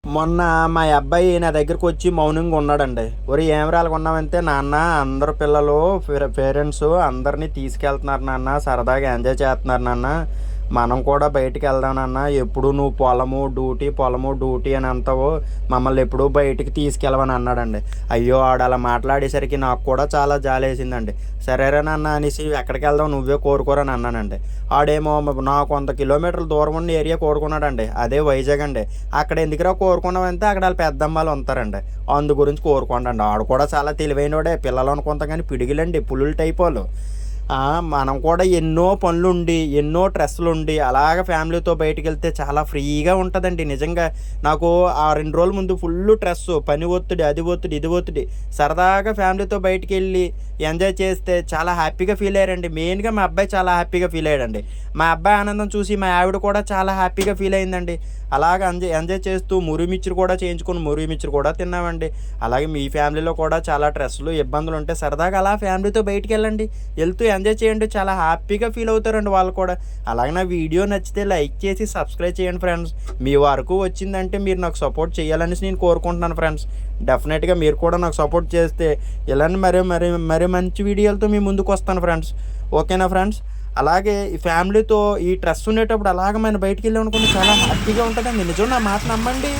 మొన్న మా అబ్బాయి నా దగ్గరకొచ్చి మౌనంగా ఉన్నాడండి. "ఒరేయ్! ఏమిరా అలాగున్నావంటే" "నాన్న అందరు పిల్లలు పేరెంట్స్ అందరిని తీసుకెళ్తున్నారు నాన్న. సరదాగా ఎంజాయ్ చేస్తున్నారు నాన్న. మనం కూడా బయటికెళ్దాం నాన్న. ఎప్పుడు నువ్వు పొలము, డ్యూటీ అని అంటావు. మమ్మల్ని ఎప్పుడూ బయటికి తీసుకెళ్ళవని" అన్నాడండి. అయ్యో! ఆడలా మాట్లాడేసరికి నాకు కూడా చాలా జాలేసిందండి. సరేరా నాన్న అనేసి "ఎక్కడికెళ్దాం నువ్వే కోరుకోరా" అని అన్నానండి. ఆడేమో నాకు 100 కిలోమీటర్ల దూరం ఉన్న ఏరియా కోరుకున్నాడండి. అదే వైజాగ్ అండి. "అక్కడ ఎందుకురా కోరుకున్నావంటే అక్కడ ఆళ్ళ పెద్దమ్మాళ్ళు ఉంటారండి. అందు గురించి కోరుకోండండి." ఆడు కూడా చాలా తెలివైనోడే. పిల్లలు అనుకుంటాం గానీ పిడుగులండి, పులుల టైపోళ్ళు. మనం కూడా ఎన్నో పనులుండి, ఎన్నో స్ట్రెస్‌లుండి అలాగ ఫ్యామిలీతో బయటికెళ్తే చాలా ఫ్రీగా ఉంటదండి నిజంగా. నాకు ఆ 2 రోజుల ముందు ఫుల్లు స్ట్రెస్సు, పని ఒత్తిడి, అది ఒత్తిడి, ఇది ఒత్తిడి. సరదాగా ఫ్యామిలీతో బయటికెళ్ళి ఎంజాయ్ చేస్తే చాలా హ్యాపీగా ఫీల్ అయ్యారండి. మెయిన్‌గా మా అబ్బాయి చాలా హ్యాపీగా ఫీల్ అయ్యాడండి. మా అబ్బాయి ఆనందం చూసి మా ఆవిడ కూడా చాలా హ్యాపీగా ఫీల్ అయిందండి. అలాగ ఎంజాయ్ చేస్తూ మురి మిక్చర్ కూడా చేయించుకొని మురి మిక్చర్ కూడా తిన్నామండి. అలాగే మీ ఫ్యామిలీలో కూడా చాలా స్ట్రెస్‌లు, ఇబ్బందులుంటే సరదాగా అలా ఫ్యామిలీతో బయటికెళ్ళండి. ఎళ్తూ ఎంజాయ్ చేయండి. చాలా హ్యాపీగా ఫీల్ అవుతారండి వాళ్ళు కూడా. అలాగే నా వీడియో నచ్చితే లైక్ చేసి సబ్స్క్రైబ్ చేయండి ఫ్రెండ్స్. మీ వరకు వచ్చిందంటే మీరు నాకు సపోర్ట్ చేయాలనేసి నేను కోరుకుంటున్నాను ఫ్రెండ్స్. డెఫినెట్‌గా మీరు కూడా నాకు సపోర్ట్ చేస్తే ఇలానే మరి మంచి వీడియోలతో మీ ముందుకొస్తాను ఫ్రెండ్స్. ఓకేనా ఫ్రెండ్స్? అలాగే ఈ ఫ్యామిలీతో ఈ స్ట్రెస్ ఉండేటప్పుడు అలాగ మనం బయటికెళ్ళామనుకోండి చాలా హ్యాపీగా ఉంటదండి. నిజం నా మాట నమ్మండి.